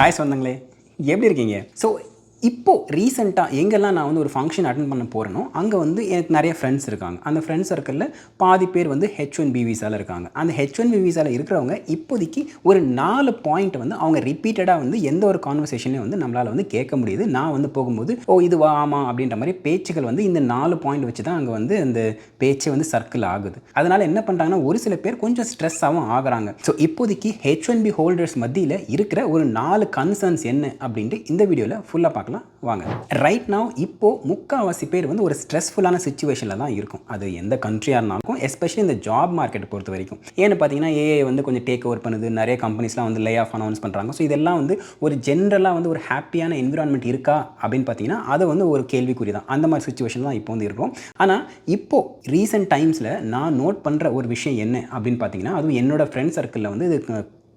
Hi சொந்தங்களே, எப்படி இருக்கீங்க? ஸோ இப்போது ரீசெண்டாக எங்கெல்லாம் நான் வந்து ஒரு ஃபங்க்ஷன் அட்டென்ட் பண்ண போகிறேனோ அங்கே வந்து எனக்கு நிறைய ஃப்ரெண்ட்ஸ் இருக்காங்க. அந்த ஃப்ரெண்ட்ஸ் சர்க்கிளில் பாதி பேர் வந்து H1B விசாவில் இருக்காங்க. அந்த H1B விசாவில் இருக்கிறவங்க இப்போதைக்கு ஒரு 4 பாயிண்ட் வந்து அவங்க ரிப்பீட்டடாக வந்து எந்த ஒரு கான்வர்சேஷனையும் வந்து நம்மளால் வந்து கேட்க முடியுது. நான் வந்து போகும்போது இது ஆமாம் அப்படின்ற மாதிரி பேச்சுகள் வந்து இந்த 4 பாயிண்ட் வச்சு தான் அங்கே வந்து அந்த பேச்சை வந்து சர்க்கிள் ஆகுது. அதனால் என்ன பண்ணுறாங்கன்னா ஒரு சில பேர் கொஞ்சம் ஸ்ட்ரெஸ்ஸாகவும் ஆகுறாங்க. ஸோ இப்போதைக்கு H1B ஹோல்டர்ஸ் மத்தியில் இருக்கிற ஒரு 4 கன்சர்ன்ஸ் என்ன அப்படின்ட்டு இந்த வீடியோவில் ஃபுல்லாக பார்க்கலாம் வாங்க. ரைட் நவ் இப்போது முக்கால்வாசி பேர் வந்து ஒரு ஸ்ட்ரெஸ்ஃபுல்லான சிச்சுவேஷனில் தான் இருக்கும். அது எந்த கண்ட்ரியாக இருந்தாலும், எஸ்பெஷலி இந்த ஜாப் மார்க்கெட்டை பொறுத்த வரைக்கும். ஏன்னு பார்த்தீங்கன்னா ஏஐ வந்து கொஞ்சம் டேக் ஓவர் பண்ணுது, நிறைய கம்பெனிஸ்லாம் வந்து லே ஆஃப் அனௌன்ஸ் பண்ணுறாங்க. ஸோ இதெல்லாம் வந்து ஒரு ஜென்ரலாக வந்து ஒரு ஹாப்பியான என்விரான்மெண்ட் இருக்கா அப்படின்னு பார்த்தீங்கன்னா அது வந்து ஒரு கேள்விக்குறி தான். அந்த மாதிரி சிச்சுவேஷன் தான் இப்போ வந்து இருக்கும். ஆனால் இப்போது ரீசெண்ட் டைம்ஸில் நான் நோட் பண்ணுற ஒரு விஷயம் என்ன அப்படின்னு பார்த்தீங்கன்னா அதுவும் என்னோட ஃப்ரெண்ட் சர்க்கிளில் வந்து இது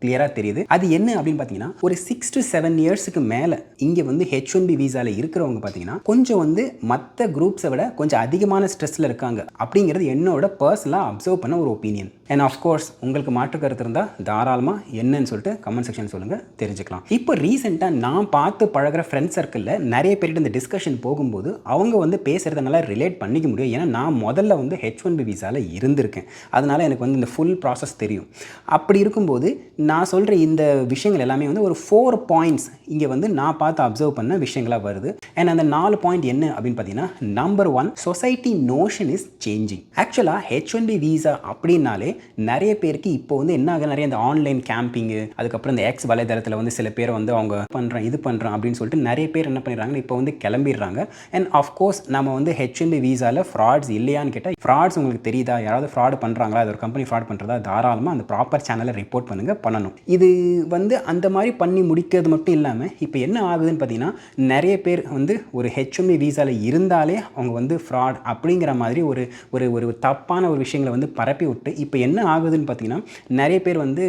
கிளியராக தெரியுது. அது என்ன அப்படின்னு பார்த்தீங்கன்னா ஒரு 6 to 7 இயர்ஸுக்கு மேலே இங்கே வந்து H1B விசாவில் இருக்கிறவங்க பார்த்தீங்கன்னா கொஞ்சம் வந்து மற்ற குரூப்ஸை விட கொஞ்சம் அதிகமான ஸ்ட்ரெஸ்ஸில் இருக்காங்க அப்படிங்கிறது என்னோட பர்சனலாக அப்சர்வ் பண்ண ஒரு ஒப்பீனியன். அண்ட் ஆஃப்கோர்ஸ் உங்களுக்கு மாற்று கருத்து இருந்தால் தாராளமாக என்னன்னு சொல்லிட்டு கமெண்ட் செக்ஷன் சொல்லுங்கள், தெரிஞ்சுக்கலாம். இப்போ ரீசெண்டாக நான் பார்த்து பழகிற ஃப்ரெண்ட் சர்க்கிளில் நிறைய பேர்கிட்ட இந்த டிஸ்கஷன் போகும்போது அவங்க வந்து பேசுகிறதுனால ரிலேட் பண்ணிக்க முடியும். ஏன்னா நான் முதல்ல வந்து H1B விசாவில் இருந்திருக்கேன். அதனால் எனக்கு வந்து இந்த ஃபுல் ப்ராசஸ் தெரியும். அப்படி இருக்கும்போது நான் சொல்கிற இந்த விஷயங்கள் எல்லாமே வந்து ஒரு 4 பாயிண்ட்ஸ் இங்கே வந்து நான் பார்த்து அப்சர்வ் பண்ண விஷயங்களாக வருது. அண்ட் அந்த 4 பாயிண்ட் என்ன அப்படின்னு பார்த்தீங்கன்னா number 1, society notion is changing. ஆக்சுவலாக H1B விசா அப்படின்னாலே நிறைய பேருக்கு இப்போ வந்து என்ன ஆகுது, நிறைய இந்த ஆன்லைன் கேம்பிங்கு, அதுக்கப்புறம் இந்த எக்ஸ் வலைதளத்தில் வந்து சில பேர் வந்து அவங்க பண்ணுறேன் இது பண்ணுறேன் அப்படின்னு சொல்லிட்டு நிறைய பேர் என்ன பண்ணிடுறாங்க, இப்போ வந்து கிளம்பிடுறாங்க. அண்ட் ஆஃப்கோர்ஸ் நம்ம வந்து H1B விசாவில் ஃப்ராட்ஸ் இல்லையான்னு கேட்டால் ஃப்ராட்ஸ் உங்களுக்கு தெரியுதா, யாராவது ஃப்ராட் பண்ணுறாங்களா, அது ஒரு கம்பெனி ஃப்ராட் பண்ணுறதா, தாராளமாக அந்த ப்ராப்பர் சேனலை ரிப்போர்ட் பண்ணணும். இது வந்து அந்த மாதிரி பண்ணி முடிக்கிறது மட்டும் இல்லாமல் இப்போ என்ன ஆகுதுன்னு பார்த்தீங்கன்னா நிறைய பேர் வந்து ஒரு H1B விசாவில் இருந்தாலே அவங்க வந்து ஃப்ராட் அப்படிங்கிற மாதிரி ஒரு தப்பான ஒரு விஷயங்களை வந்து பரப்பி விட்டு இப்போ என்ன ஆகுதுன்னு பார்த்தீங்கன்னா நிறைய பேர் வந்து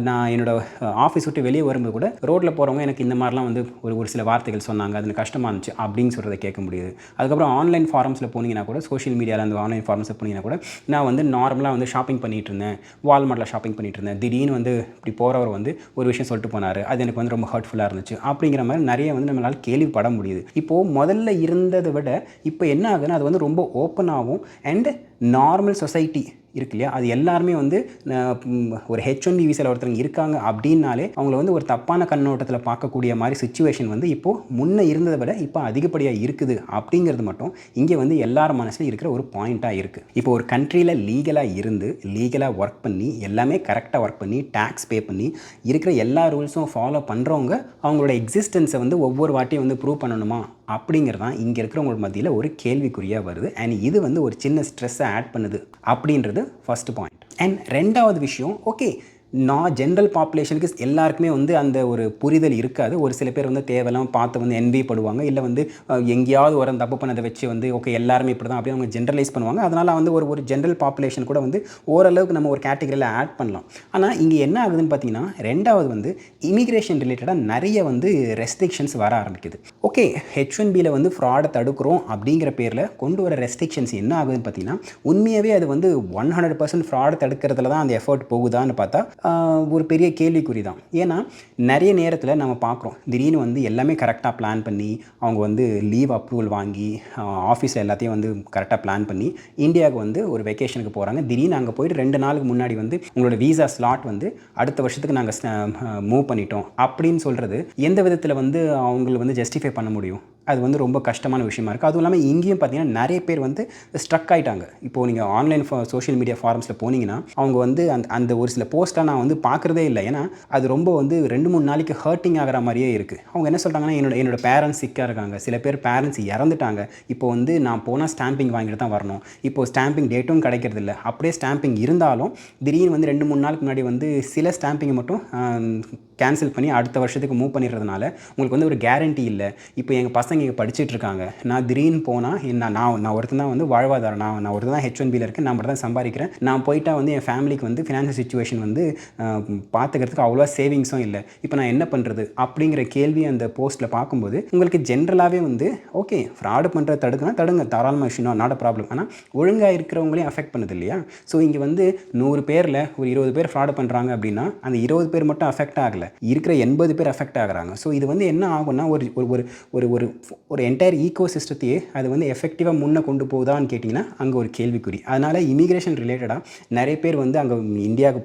நான் என்னோட ஆஃபீஸ் விட்டு வெளியே வரும்போது கூட ரோட்டில் போகிறவங்க எனக்கு இந்த மாதிரிலாம் வந்து ஒரு சில வார்த்தைகள் சொன்னாங்க, அது எனக்கு கஷ்டமாக இருந்துச்சு அப்படின்னு சொல்கிறத கேட்க முடியுது. அதுக்கப்புறம் ஆன்லைன் ஃபாரம்ஸில் போனீங்கன்னா கூட, சோஷியல் மீடியாவில் அந்த ஆன்லைன் ஃபாரம்ஸில் போனீங்கன்னா கூட நான் வந்து நார்மலாக வந்து ஷாப்பிங் பண்ணிகிட்டு இருந்தேன், வால்மார்ட்டில் ஷாப்பிங் பண்ணிகிட்டு இருந்தேன், திடீர்னு வந்து இப்படி போகிறவர் வந்து ஒரு விஷயம் சொல்லிட்டு போனார், அது எனக்கு வந்து ரொம்ப ஹர்ட்ஃபுல்லாக இருந்துச்சு அப்படிங்கிற மாதிரி நிறைய வந்து நம்மளால் கேள்விப்பட முடியுது. இப்போது முதல்ல இருந்ததை விட இப்போ என்ன ஆகுதுன்னா அது வந்து ரொம்ப ஓப்பனாகவும் அண்ட் நார்மல் சொசைட்டி இருக்கு இல்லையா, அது எல்லாருமே வந்து ஒரு H1B விசாவில் ஒருத்தவங்க இருக்காங்க அப்படின்னாலே அவங்கள வந்து ஒரு தப்பான கண்ணோட்டத்தில் பார்க்கக்கூடிய மாதிரி சிச்சுவேஷன் வந்து இப்போது முன்னே இருந்ததை விட இப்போ அதிகப்படியாக இருக்குது அப்படிங்கிறது மட்டும் இங்கே வந்து எல்லார் மனசில் இருக்கிற ஒரு பாயிண்ட்டாக இருக்குது. இப்போ ஒரு கண்ட்ரியில் லீகலாக ஒர்க் பண்ணி எல்லாமே கரெக்டாக ஒர்க் பண்ணி டேக்ஸ் பே பண்ணி இருக்கிற எல்லா ரூல்ஸும் ஃபாலோ பண்ணுறவங்க அவங்களோட எக்ஸிஸ்டன்ஸை வந்து ஒவ்வொரு வாட்டியும் வந்து ப்ரூவ் பண்ணணுமா அப்படிங்கிறது தான் இங்கே இருக்கிறவங்களோட மத்தியில் ஒரு கேள்விக்குறியாக வருது. அண்ட் இது வந்து ஒரு சின்ன ஸ்ட்ரெஸ்ஸை ஆட் பண்ணுது அப்படின்றது ஃபர்ஸ்ட் பாயிண்ட். அண்ட் ரெண்டாவது விஷயம், ஓகே ஜென்ரல் பாப்புலேஷனுக்கு எல்லாருக்குமே வந்து அந்த ஒரு புரிதல் இருக்காது. ஒரு சில பேர் வந்து தேவையில்லாமல் பார்த்து வந்து என்வி படுவாங்க, இல்லை வந்து எங்கேயாவது ஒரு தப்பு பண்ணதை வச்சு வந்து ஓகே எல்லாருமே இப்படி தான் அப்படின்னு அவங்க ஜென்ரலைஸ் பண்ணுவாங்க. அதனால் வந்து ஒரு ஜென்ரல் பாப்புலேஷன் கூட வந்து ஓரளவுக்கு நம்ம ஒரு கேட்டகரியில் ஆட் பண்ணலாம். ஆனால் இங்கே என்ன ஆகுதுன்னு பார்த்தீங்கன்னா ரெண்டாவது வந்து இமிக்ரேஷன் ரிலேட்டடாக நிறைய வந்து ரெஸ்ட்ரிக்ஷன்ஸ் வர ஆரம்பிக்குது. ஓகே H1Bயில் வந்து ஃப்ராடை தடுக்கிறோம் அப்படிங்கிற பேரில் கொண்டு வர ரெஸ்ட்ரிக்ஷன்ஸ் என்ன ஆகுதுன்னு பார்த்தீங்கன்னா உண்மையாகவே அது வந்து 100% ஃப்ராடை தடுக்கிறதுல தான் அந்த எஃபர்ட் போகுதான்னு பார்த்தா ஒரு பெரிய கேள்விக்குறி தான். ஏன்னா நிறைய நேரத்தில் நம்ம பார்க்குறோம் திடீர்னு வந்து எல்லாமே கரெக்டாக பிளான் பண்ணி அவங்க வந்து லீவ் அப்ரூவல் வாங்கி ஆஃபீஸில் எல்லாத்தையும் வந்து கரெக்டாக பிளான் பண்ணி இந்தியாவுக்கு வந்து ஒரு வெக்கேஷனுக்கு போகிறாங்க. திடீர்னு அங்கே போயிட்டு 2 நாளுக்கு முன்னாடி வந்து உங்களோட வீசா ஸ்லாட் வந்து அடுத்த வருஷத்துக்கு நாங்கள் மூவ் பண்ணிட்டோம் அப்படின்னு சொல்கிறது எந்த விதத்தில் வந்து அவங்களை வந்து ஜஸ்டிஃபை பண்ண முடியும்? அது வந்து ரொம்ப கஷ்டமான விஷயமா இருக்குது. அதுவும் இல்லாமல் இங்கேயும் பார்த்தீங்கன்னா நிறைய பேர் வந்து ஸ்ட்ரக் ஆகிட்டாங்க. இப்போது நீங்கள் ஆன்லைன் சோஷியல் மீடியா ஃபாரம்ஸில் போனீங்கன்னா அவங்க வந்து அந்த ஒரு சில போஸ்ட்டாக நான் வந்து பார்க்குறதே இல்லை. ஏன்னா அது ரொம்ப வந்து 2-3 நாளைக்கு ஹர்ட்டிங் ஆகிற மாதிரியே இருக்குது. அவங்க என்ன சொல்கிறாங்கன்னா என்னோட பேரண்ட்ஸ் சிக்காக இருக்காங்க, சில பேர் பேரண்ட்ஸ் இறந்துட்டாங்க, இப்போ வந்து நான் போனால் ஸ்டாம்பிங் வாங்கிட்டு தான் வரணும், இப்போது ஸ்டாம்பிங் டேட்டும் கிடைக்கிறது இல்லை, அப்படியே ஸ்டாம்பிங் இருந்தாலும் திடீர்னு வந்து 2-3 நாளுக்கு முன்னாடி வந்து சில ஸ்டாம்பிங்கை மட்டும் கேன்சல் பண்ணி அடுத்த வருஷத்துக்கு மூவ் பண்ணிடுறதுனால உங்களுக்கு வந்து ஒரு கேரண்டி இல்லை. இப்போ எங்கள் பசங்க பசங்க இங்கே படிச்சுட்டு இருக்காங்க, நான் திடீர்னு போனால் நான் ஒருத்தன் தான் வந்து வாழ்வாதாரம், நான் ஒருத்தன் தான் H1Bயில் இருக்கேன், நான் மட்டும் தான் சம்பாதிக்கிறேன், நான் போயிட்டா வந்து என் ஃபேமிலிக்கு வந்து ஃபினான்ஷியல் சிச்சுவேஷன் வந்து பார்த்துக்கிறதுக்கு அவ்வளோவா சேவிங்ஸும் இல்லை, இப்போ நான் என்ன பண்ணுறது அப்படிங்கிற கேள்வி அந்த போஸ்ட்டில் பார்க்கும்போது உங்களுக்கு ஜென்ரலாகவே வந்து ஓகே ஃப்ராடு பண்ணுறத தடுங்க தாராளமாக விஷயம், நாட் அ ப்ராப்ளம். ஆனால் ஒழுங்காக இருக்கிறவங்களையும் அஃபெக்ட் பண்ணுது இல்லையா? ஸோ இங்கே வந்து 100 பேரில் ஒரு 20 பேர் ஃப்ராடு பண்ணுறாங்க அப்படின்னா அந்த 20 பேர் மட்டும் அஃபெக்ட் ஆகலை, இருக்கிற 80 பேர் அஃபெக்ட் ஆகுறாங்க. ஸோ இது வந்து என்ன ஆகும்னா ஒரு என்டையர் ஈகோ சிஸ்டத்தையே அது வந்து எஃபெக்டிவாக முன்னே கொண்டு போகுதான்னு கேட்டிங்கன்னா அங்கே ஒரு கேள்விக்குறி. அதனால் இமிக்ரேஷன் ரிலேட்டடாக நிறைய பேர் வந்து அங்கே இந்தியாவுக்கு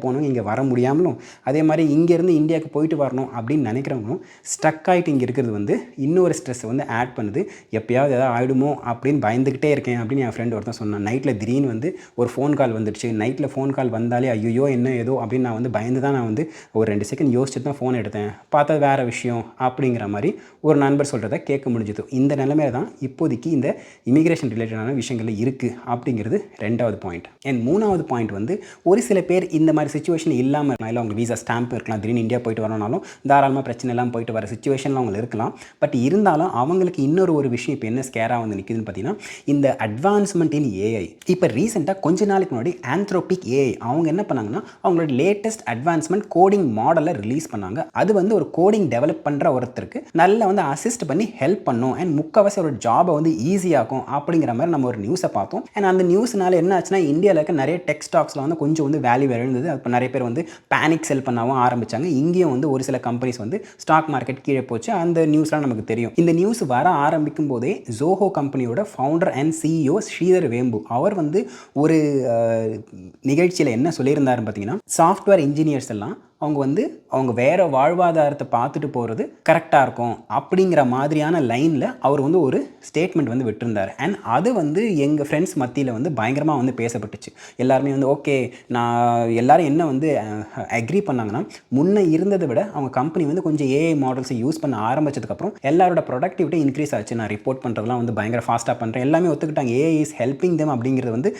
போகணும் இங்கே வர முடியாமலும், அதே மாதிரி இங்கேருந்து இந்தியாவுக்கு போயிட்டு வரணும் அப்படின்னு நினைக்கிறவங்களும் ஸ்டக் ஆகிட்டு இங்கே இருக்கிறது வந்து இன்னொரு ஸ்ட்ரெஸ்ஸை வந்து ஆட் பண்ணுது. எப்பயாவது எதாவது ஆகிடுமோ அப்படின்னு பயந்துக்கிட்டே இருக்கேன் அப்படின்னு என் ஃப்ரெண்ட் ஒருத்தன் சொன்னான். நைட்டில் திடீர்னு வந்து ஒரு ஃபோன் கால் வந்துடுச்சு, நைட்டில் ஃபோன் கால் வந்தாலே ஐயோ என்ன ஏதோ அப்படின்னு நான் வந்து பயந்து தான் நான் வந்து ஒரு 2 செகண்ட் யோசிச்சுட்டு தான் ஃபோன் எடுத்தேன், பார்த்தா வேறு விஷயம் அப்படிங்கிற மாதிரி ஒரு நண்பர் சொல்கிறத கேட்க முடிஞ்சுது. இந்த நிலைமையில தான் இப்போதைக்கு இந்த இமிக்ரேஷன் ரிலேட்டடான விஷயங்கள் இருக்குது அப்படிங்கிறது 2வது பாயிண்ட். அண்ட் 3வது பாயிண்ட் வந்து ஒரு சில பேர் இந்த மாதிரி சிச்சுவேஷன் இல்லாமல் இருக்கலாம், இல்லை அவங்க வீசா ஸ்டாம்ப் இருக்கலாம், திடீர்னு இந்தியா போயிட்டு வரணும்னாலும் தாராளமாக பிரச்சனை இல்லாமல் போயிட்டு வர சிச்சுவேஷனில் அவங்க இருக்கலாம். பட் இருந்தாலும் அவங்களுக்கு இன்னொரு விஷயம் இப்போ என்ன ஸ்கேராக வந்து நிற்குதுன்னு பார்த்தீங்கன்னா இந்த அட்வான்ஸ்மெண்ட் இன் ஏஐ. இப்போ ரீசெண்டாக கொஞ்ச நாளைக்கு முன்னாடி ஆந்த்ரோபிக் ஏஐ அவங்க என்ன பண்ணாங்கன்னா அவங்களோட லேட்டஸ்ட் அட்வான்ஸ்மெண்ட் கோடிங் மாடலை ரிலீஸ் பண்ணாங்க. அது வந்து ஒரு கோடிங் டெவலப் பண்ணுற ஒருத்தருக்கு நல்லா வந்து அசிஸ்ட் பண்ணி ஹெல்ப் பண்ணும் அண்ட் முக்கால்வாசி ஒரு ஜாபை வந்து ஈஸியாகும் அப்படிங்கிற மாதிரி நம்ம ஒரு நியூஸை பார்த்தோம். அண்ட் அந்த நியூஸ்னால என்ன ஆச்சுன்னா இந்தியாவில் இருக்க நிறைய டெக் ஸ்டாக்ஸில் வந்து கொஞ்சம் வந்து வேல்யூ எழுந்தது. அப்போ நிறைய பேர் வந்து பேனிக் செல் பண்ணவும் ஆரம்பித்தாங்க. இங்கேயும் வந்து ஒரு சில கம்பெனிஸ் வந்து ஸ்டாக் மார்க்கெட் கீழே போச்சு. அந்த நியூஸ்லாம் நமக்கு தெரியும். இந்த நியூஸ் வர ஆரம்பிக்கும் போதே ஜோஹோ கம்பெனியோட ஃபவுண்டர் அண்ட் சிஇஓ ஸ்ரீதர் வேம்பு அவர் வந்து ஒரு நிகழ்ச்சியில் என்ன சொல்லியிருந்தாருன்னு பார்த்தீங்கன்னா சாஃப்ட்வேர் இன்ஜினியர்ஸ் எல்லாம் அவங்க வேறு வாழ்வாதாரத்தை பார்த்துட்டு போகிறது கரெக்டாக இருக்கும் அப்படிங்கிற மாதிரியான லைனில் அவர் வந்து ஒரு ஸ்டேட்மெண்ட் வந்து விட்டுருந்தார். அண்ட் அது வந்து எங்கள் ஃப்ரெண்ட்ஸ் மத்தியில் வந்து பயங்கரமாக வந்து பேசப்பட்டுச்சு. எல்லாருமே வந்து ஓகே நான் எல்லோரும் என்ன வந்து அக்ரி பண்ணாங்கன்னா முன்னே இருந்ததை விட அவங்க கம்பெனி வந்து கொஞ்சம் ஏஐ மாடல்ஸை யூஸ் பண்ண ஆரம்பித்ததுக்கப்புறம் எல்லாரோட ப்ரொடக்டிவிட்டி இன்க்ரீஸ் ஆச்சு, நான் ரிப்போர்ட் பண்ணுறதுலாம் வந்து பயங்கர ஃபாஸ்ட்டாக பண்ணுறேன், எல்லாமே ஒத்துக்கிட்டாங்க, ஏஐ இஸ் ஹெல்பிங் தெம் அப்படிங்கிறது வந்து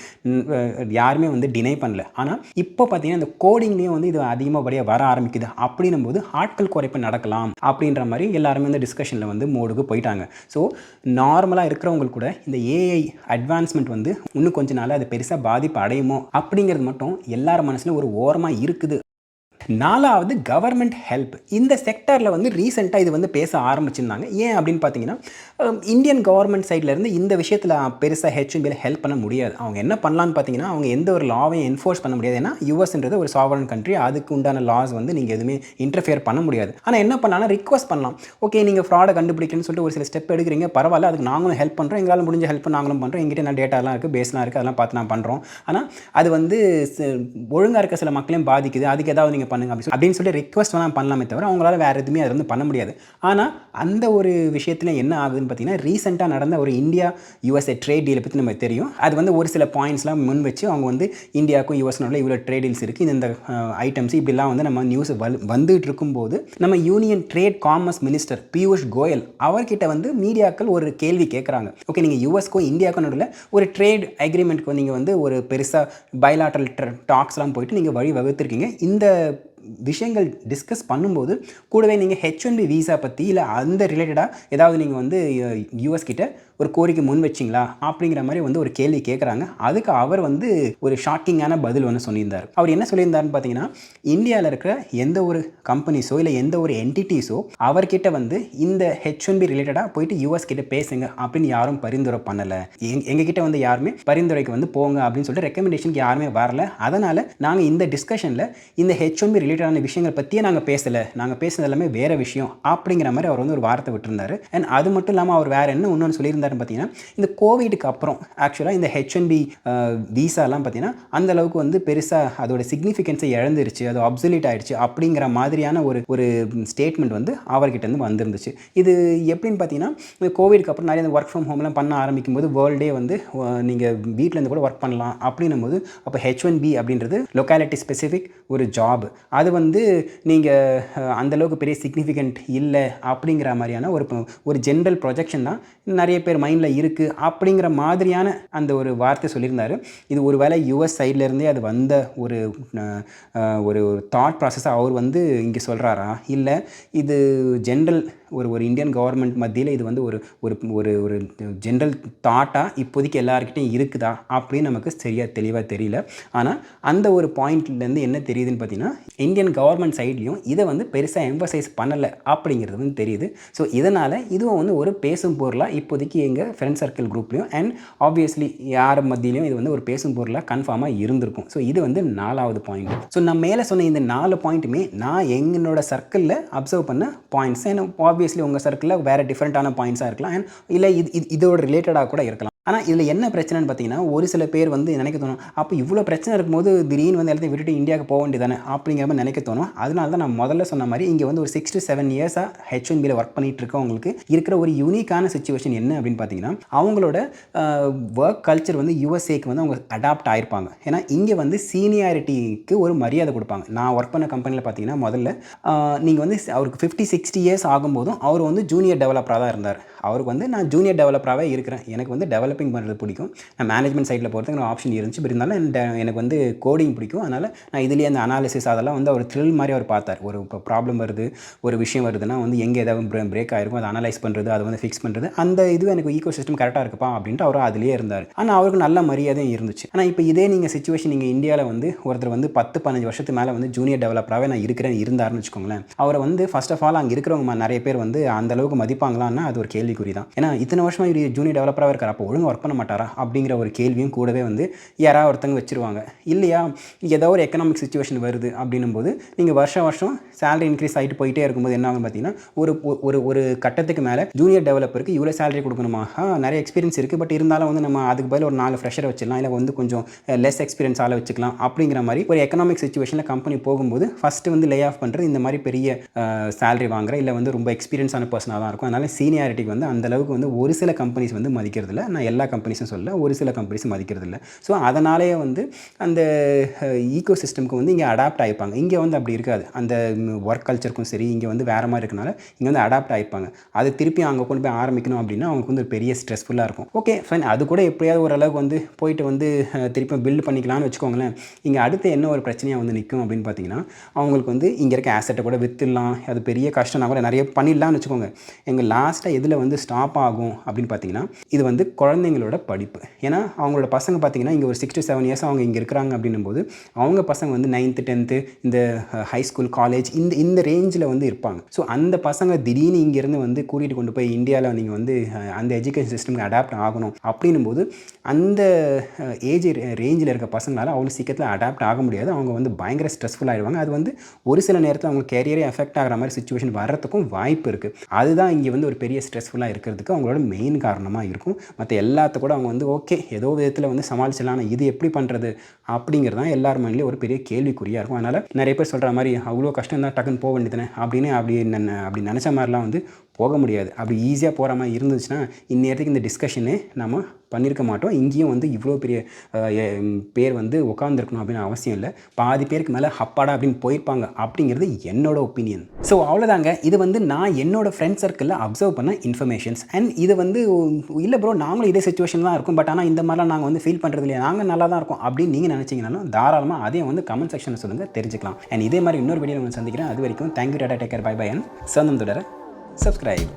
யாருமே வந்து டினை பண்ணல. ஆனால் இப்போ பார்த்தீங்கன்னா இந்த கோடிங்லேயும் வந்து இது அதிகமாக வர ஆரம்பிக்குது. அப்படின்னும் போது ஆட்கள் குறைப்பு நடக்கலாம் அப்படின்ற மாதிரி எல்லாருமே இந்த டிஸ்கஷனில் வந்து மோடுக்கு போயிட்டாங்க. ஸோ நார்மலாக இருக்கிறவங்களுக்கு கூட இந்த ஏஐ அட்வான்ஸ்மெண்ட் வந்து இன்னும் கொஞ்ச நாள் அது பெருசாக பாதிப்பு அடையுமோ அப்படிங்கிறது மட்டும் எல்லார் மனசுலையும் ஒரு ஓரமாக இருக்குது. 4வது கவர்மெண்ட் ஹெல்ப். இந்த செக்டரில் வந்து ரீசெண்டாக இது வந்து பேச ஆரம்பிச்சிருந்தாங்க. ஏன் அப்படின்னு பார்த்தீங்கன்னா இந்தியன் கவர்மெண்ட் சைட்லேருந்து இந்த விஷயத்தில் பெருசாக H1Bயில் ஹெல்ப் பண்ண முடியாது. அவங்க என்ன பண்ணலான்னு பார்த்தீங்கன்னா அவங்க எந்த ஒரு லாவையும் என்ஃபோர்ஸ் பண்ண முடியாது. ஏன்னா யூஎஸ்ன்றது ஒரு சாவரன் கண்ட்ரி, அதுக்கு உண்டான லாஸ் வந்து நீங்கள் எதுவுமே இன்டர்ஃபியர் பண்ண முடியாது. ஆனால் என்ன பண்ணலாம்னா ரிக்வஸ்ட் பண்ணலாம். ஓகே நீங்கள் ஃப்ராடை கண்டுபிடிக்கணும்னு சொல்லிட்டு ஒரு சில ஸ்டெப் எடுக்கிறீங்க, பரவாயில்ல, அதுக்கு நாங்களும் ஹெல்ப் பண்ணுறோம், எங்களால் முடிஞ்ச ஹெல்ப் நாங்களும் பண்ணுறோம், எங்கிட்ட என்ன டேட்டாலாம் இருக்குது, பேஸ்லாம் இருக்குது, அதெல்லாம் பார்த்து நான் பண்ணுறோம். ஆனால் அது வந்து ஒழுங்காக இருக்க சில மக்களையும் பாதிக்குது, அதுக்கு ஏதாவது நீங்கள் பண்ணுங்க அப்படின்னு சொல்லி ரிக்வஸ்ட் வேணால் பண்ணலாமே தவிர அவங்களால வேறு எதுவுமே அதை வந்து பண்ண முடியாது. ஆனால் அந்த ஒரு விஷயத்தில் என்ன ஆகுதுன்னு பார்த்தீங்கன்னா ரீசெண்டாக நடந்த ஒரு இந்தியா யுஎஸ்ஏ ட்ரேட் டீலை பற்றி நமக்கு தெரியும். அது வந்து ஒரு சில பாயிண்ட்ஸ்லாம் முன் வச்சு அவங்க வந்து இந்தியாவுக்கும் யுஎஸ்னோட இவ்வளோ ட்ரேட் டீல்ஸ் இருக்குது, இந்த ஐட்டம்ஸ் இப்படிலாம் வந்து நம்ம நியூஸ் வந்துட்டு இருக்கும்போது நம்ம union trade commerce minister Piyush Goyal அவர்கிட்ட வந்து மீடியாக்கள் ஒரு கேள்வி கேட்குறாங்க. ஓகே நீங்கள் யுஎஸ்க்கும் இந்தியாவுக்கும் நடுவில் ஒரு ட்ரேட் அக்ரிமெண்ட்க்கு நீங்கள் வந்து ஒரு பெருசாக பைலாட்ரல் டாக்ஸ்லாம் போயிட்டு நீங்கள் வழி வகுத்துருக்கீங்க, இந்த விஷயங்கள் டிஸ்கஸ் பண்ணும்போது கூடவே நீங்கள் H1B வீசா பற்றி இல்லை அந்த ரிலேட்டடாக ஏதாவது நீங்கள் வந்து யூஎஸ் கிட்ட ஒரு கோரிக்கை முன் வச்சிங்களா அப்படிங்கிற மாதிரி வந்து ஒரு கேள்வி கேட்குறாங்க. அதுக்கு அவர் வந்து ஒரு ஷாக்கிங்கான பதில் ஒன்று சொல்லியிருந்தார். அவர் என்ன சொல்லியிருந்தாருன்னு பார்த்தீங்கன்னா இந்தியாவில் இருக்கிற எந்த ஒரு கம்பெனிஸோ இல்லை எந்த ஒரு என்டிட்டிஸோ அவர்கிட்ட வந்து இந்த H1B ரிலேட்டடாக போயிட்டு யூஎஸ் கிட்ட பேசுங்க அப்படின்னு யாரும் பரிந்துரை பண்ணலை, எங்ககிட்ட வந்து யாருமே பரிந்துரைக்கு வந்து போங்க அப்படின்னு சொல்லிட்டு ரெக்கமெண்டேஷனுக்கு யாருமே வரல. அதனால் நாங்கள் இந்த டிஸ்கஷனில் இந்த H1B ரிலேட்டடான விஷயங்கள் பற்றியே நாங்கள் பேசலை, நாங்கள் பேசுனது எல்லாமே வேறு விஷயம் அப்படிங்கிற மாதிரி அவர் வந்து ஒரு வார்த்தை விட்டுருந்தார். அண்ட் அது மட்டும் இல்லாமல் அவர் வேறு என்ன இன்னொன்று சொல்லியிருந்தார் பார்த்தீங்கன்னா இந்த கோவிடுக்கு அப்புறம் ஆக்சுவலாக இந்த H1B வீசாலாம் பார்த்தீங்கன்னா அந்த அளவுக்கு வந்து பெருசாக அதோட சிக்னிஃபிகன்ஸை இழந்துருச்சு, அது அப்சல்யூட் ஆயிடுச்சு அப்படிங்கிற மாதிரியான ஒரு ஸ்டேட்மெண்ட் வந்து அவர்கிட்ட இருந்து வந்துருந்துச்சு. இது எப்படின்னு பார்த்தீங்கன்னா இந்த கோவிடுக்கு அப்புறம் நிறைய ஒர்க் ஃப்ரம் ஹோம்லாம் பண்ண ஆரம்பிக்கும் போது வேர்ல்டே வந்து நீங்கள் வீட்டிலேருந்து கூட ஒர்க் பண்ணலாம் அப்படின்னும் போது அப்போ H1B அப்படின்றது லொக்காலிட்டி ஸ்பெசிஃபிக் ஒரு ஜாப், அது வந்து நீங்கள் அந்தளவுக்கு பெரிய சிக்னிஃபிகண்ட் இல்லை அப்படிங்கிற மாதிரியான ஒரு ஜென்ரல் ப்ரொஜெக்ஷன் தான் நிறைய பேர் மைண்டில் இருக்குது அப்படிங்கிற மாதிரியான அந்த ஒரு வார்த்தை சொல்லியிருந்தார். இது ஒரு வேளை யுஎஸ் சைட்லேருந்தே அது வந்த ஒரு தாட் ப்ராசஸாக அவர் வந்து இங்கே சொல்கிறாரா, இல்லை இது ஜென்ரல் ஒரு ஒரு இந்தியன் கவர்மெண்ட் மத்தியில் இது வந்து ஒரு ஒரு ஒரு ஒரு ஜென்ரல் தாட்டாக இப்போதைக்கு எல்லாருக்கிட்டையும் இருக்குதா அப்படின்னு நமக்கு சரியாக தெளிவாக தெரியல. ஆனால் அந்த ஒரு பாயிண்ட்லேருந்து என்ன தெரியுதுன்னு பார்த்தீங்கன்னா, இந்தியன் கவர்மெண்ட் சைட்லேயும் இதை வந்து பெருசாக எம்பசைஸ் பண்ணலை அப்படிங்கிறது வந்து தெரியுது. ஸோ இதனால் இதுவும் வந்து ஒரு பேசும் பொருளாக இப்போதைக்கு எங்கள் ஃப்ரெண்ட் சர்க்கிள் குரூப்லேயும் அண்ட் ஆப்வியஸ்லி யார் மத்தியிலையும் இது வந்து ஒரு பேசும் பொருளாக கன்ஃபார்மாக இருந்திருக்கும். ஸோ இது வந்து 4வது பாயிண்ட். ஸோ நான் மேலே சொன்ன இந்த 4 பாயிண்ட்டுமே நான் என்னோட சர்க்கிளில் அப்சர்வ் பண்ண பாயிண்ட்ஸ். அண்ட் ஆப்வியஸ்லி உங்கள் சர்க்கிளில் வேறு டிஃப்ரெண்ட்டான பாயிண்ட்ஸாக இருக்கலாம் அண்ட் இல்லை இதோட ரிலேட்டடாக கூட இருக்கலாம். ஆனால் இதில் என்ன பிரச்சனைன்னு பார்த்தீங்கன்னா, ஒரு சில பேர் வந்து நினைக்க தோணும், அப்போ இவ்வளோ பிரச்சனை இருக்கும்போது திடீர்னு வந்து எல்லாத்தையும் விட்டுட்டு இந்தியாவுக்கு போக வேண்டியதானே அப்படிங்கிற மாதிரி நினைக்க தோணும். அதனால தான் நான் முதல்ல சொன்ன மாதிரி இங்கே வந்து ஒரு 6 to 7 இயர்ஸாக H1Bயில் ஒர்க் பண்ணிகிட்டு இருக்கவங்களுக்கு இருக்கிற ஒரு யூனிக்கான சுச்சுவேஷன் என்ன அப்படின்னு பார்த்தீங்கன்னா, அவங்களோட ஒர்க் கல்ச்சர் வந்து யூஎஸ்ஏக்கு வந்து அவங்க அடாப்ட் ஆகிருப்பாங்க. ஏன்னா இங்கே வந்து சீனியாரிட்டிக்கு ஒரு மரியாதை கொடுப்பாங்க. நான் ஒர்க் பண்ண கம்பெனியில் பார்த்தீங்கன்னா, முதல்ல நீங்கள் வந்து அவருக்கு 50-60 இயர்ஸ் ஆகும்போதும் அவர் வந்து ஜூனியர் டெவலப்பராக தான் இருந்தார். அவருக்கு வந்து நான் ஜூனியர் டெவலப்பராகவே இருக்கிறேன், எனக்கு வந்து டெவலப்பிங் பண்ணுறது பிடிக்கும், நான் மேனேஜ்மெண்ட் சைடில் போகிறதுக்கு எனக்கு ஆப்ஷன் இருந்துச்சு. பட் இருந்தாலும் எனக்கு வந்து கோடிங் பிடிக்கும். அதனால் நான் இதுலேயே அந்த அனாலிசிஸ் அதெல்லாம் வந்து அவர் த்ரில் மாதிரி அவர் பார்த்தார். ஒரு இப்போ ப்ராப்ளம் வருது, ஒரு விஷயம் வருதுன்னா வந்து எங்கே ஏதாவது பிரேக் ஆகிருக்கும், அதை அனலைஸ் பண்ணுறது, அதை வந்து ஃபிக்ஸ் பண்ணுறது, அந்த இது எனக்கு ஈகோ சிஸ்டம் கரெக்டாக இருக்குப்பா அப்படின்ட்டு அவர் அதிலே இருந்தார். ஆனால் அவருக்கு நல்ல மரியாதையும் இருந்துச்சு. ஆனால் இப்போ இதே நீங்கள் சிச்சுவேஷன் நீங்கள் இந்தியாவில் வந்து ஒருத்தர் வந்து 10-15 வருஷத்துக்கு மேலே வந்து ஜூனியர் டெவலப்பராகவே நான் இருந்தாருன்னு வச்சுக்கோங்களேன், அவரை வந்து ஃபர்ஸ்ட் ஆஃப் ஆல் அங்கே இருக்கிறவங்க நிறைய பேர் வந்து அந்தளவுக்கு மதிப்பாங்களான்னா அது ஒரு கேள்விக்குறி தான். ஏன்னா இத்தனை வருஷமாக இவர் ஜூனியர் டெவலப்பராக இருக்கார், அப்போ ஒழுங்காக ஒர்க் பண்ண மாட்டாரா அப்படிங்கிற ஒரு கேள்வியும் கூடவே வந்து யாராவது ஒருத்தங்க வச்சுருவாங்க. இல்லையா, ஏதோ ஒரு எக்கனாமிக் சுச்சுவேஷன் வருது அப்படின்னும் போது நீங்கள் வருஷம் சேலரி இன்க்ரீஸ் ஆகிட்டு போயிட்டே இருக்கும்போது என்ன ஆகும் பார்த்தீங்கன்னா, ஒரு கட்டத்துக்கு மேலே ஜூனியர் டெவலப்பருக்கு இவ்வளோ சேலரி கொடுக்கணுமா, நிறைய எக்ஸ்பீரியன்ஸ் இருக்குது, பட் இருந்தாலும் வந்து நம்ம அதுக்கு பதில் ஒரு 4 ஃப்ரெஷரை வச்சிடலாம், இல்லை வந்து கொஞ்சம் லெஸ் எக்ஸ்பீரியன்ஸ் ஆளை வச்சுக்கலாம் அப்படிங்கிற மாதிரி ஒரு எக்கனாமிக் சுச்சுவேஷனில் கம்பெனி போகும்போது ஃபஸ்ட்டு வந்து லே ஆஃப் பண்ணுறது இந்த மாதிரி பெரிய சேலரி வாங்குற இல்லை வந்து ரொம்ப எக்ஸ்பீரியன்ஸான பர்சனாக தான் இருக்கும். அதனால் சீனியாரிட்டிக்கு வந்து அந்தளவுக்கு வந்து ஒரு சில கம்பெனிஸ் வந்து மதிக்கிறதில்ல. நான் எல்லா கம்பெனிஸும் சொல்ல, ஒரு சில கம்பெனிஸும் மதிக்கிறதில்ல. ஸோ அதனாலேயே வந்து அந்த ஈகோ சிஸ்டம்க்கு வந்து இங்கே அடாப்ட் ஆகிப்பாங்க. இங்கே வந்து அப்படி இருக்காது. அந்த ஒர்க் கல்ச்சருக்கும் சரி இங்கே வந்து வேறு மாதிரி இருக்கனால இங்கே வந்து அடாப்ட் ஆகிப்பாங்க. அது திருப்பி அங்கே கொண்டு போய் ஆரம்பிக்கணும் அப்படின்னா அவங்களுக்கு வந்து ஒரு பெரிய ஸ்ட்ரெஸ்ஃபுல்லாக இருக்கும். ஓகே ஃபைன், அது கூட எப்படியாவது ஓரளவுக்கு வந்து போயிட்டு வந்து திருப்பி பில்டு பண்ணிக்கலாம்னு வச்சுக்கோங்களேன். இங்கே அடுத்து என்ன ஒரு பிரச்சனையாக வந்து நிற்கும் அப்படின்னு பார்த்தீங்கன்னா, அவங்களுக்கு வந்து இங்கே இருக்க ஆசெட்டை கூட விற்றுடலாம், அது பெரிய கஷ்டம்னா கூட நிறைய பண்ணிடலாம்னு வச்சுக்கோங்க. எங்கள் லாஸ்ட்டாக எதில் வந்து ஸ்டாப் ஆகும் அப்படின்னு பார்த்தீங்கன்னா, இது வந்து குழந்தைங்களோட படிப்பு. ஏன்னா அவங்களோட பசங்க பார்த்தீங்கன்னா இங்கே ஒரு 6 to 7 இயர்ஸ் அவங்க இங்கே இருக்கிறாங்க அப்படின்னும் போது அவங்க பசங்க வந்து 9th 10th இந்த ஹை ஸ்கூல் காலேஜ் இந்த ரேஞ்சில் வந்து இருப்பாங்க. ஸோ அந்த பசங்க திடீர்னு இங்கேருந்து வந்து கூட்டிகிட்டு கொண்டு போய் இந்தியாவில் நீங்கள் வந்து அந்த எஜுகேஷன் சிஸ்டம்க்கு அடாப்ட் ஆகணும் அப்படின்னும் போது அந்த ஏஜ் ரேஞ்சில் இருக்க பசங்களால் அவ்வளோ சீக்கிரத்தில் அடாப்ட் ஆக முடியாது. அவங்க வந்து பயங்கர ஸ்ட்ரெஸ்ஃபுல் ஆகிடுவாங்க. அது வந்து ஒரு சில நேரத்தில் அவங்க கேரியரே எஃபெக்ட் ஆகிற மாதிரி சுச்சுவேஷன் வர்றதுக்கும் வாய்ப்பு இருக்குது. அதுதான் இங்கே வந்து ஒரு பெரிய ஸ்ட்ரெஸ்ஃபுல்லாக இருக்கிறதுக்கு அவங்களோட மெயின் காரணமாக இருக்கும். மற்ற எல்லாத்த கூட அவங்க வந்து ஓகே ஏதோ விதத்தில் வந்து சமாளிச்சிடலாம், ஆனால் இது எப்படி பண்ணுறது அப்படிங்கிறது தான் எல்லார் மைண்ட்லேயும் ஒரு பெரிய கேள்விக்குறியாக இருக்கும். அதனால் நிறைய பேர் சொல்கிற மாதிரி அவ்வளோ கஷ்டம் தான் டக்குன்னு போக வேண்டியதுனே அப்படி நினச்ச மாதிரிலாம் வந்து போக முடியாது. அப்படி ஈஸியாக போகிற மாதிரி இருந்துச்சுன்னா இந்நேரத்துக்கு இந்த டிஸ்கஷனு நம்ம பண்ணியிருக்க மாட்டோம். இங்கேயும் வந்து இவ்வளோ பெரிய பேர் வந்து உட்காந்துருக்கணும் அப்படின்னு அவசியம் இல்லை. பாதி பேருக்கு மேலே ஹப்பாடா அப்படின்னு போயிருப்பாங்க அப்படிங்கிறது என்னோட ஒப்பீனியன். ஸோ அவ்வளோதாங்க. இது வந்து நான் என்னோட ஃப்ரெண்ட் சர்க்கிளில் அப்சர்வ் பண்ண இன்ஃபர்மேஷன்ஸ். அண்ட் இது வந்து இல்லை ப்ரோ நாங்களும் இதே சுச்சுவேஷன் தான் இருக்கும், பட் ஆனால் இந்த மாதிரிலாம் நாங்கள் வந்து ஃபீல் பண்ணுறது இல்லையா, நாங்கள் நல்லா தான் இருக்கோம் அப்படின்னு நீங்கள் நினச்சிங்கனாலும் தாராளமாக அதையும் வந்து கமெண்ட் செக்ஷனில் சொல்லுங்கள், தெரிஞ்சுக்கலாம். அண்ட் இதே மாதிரி இன்னொரு வீடியோ நான் சந்திக்கிறேன். அது வரைக்கும் thank you, tata, take care, bye bye. And சொந்தம் தொடர சப்ஸ்கிரைப்.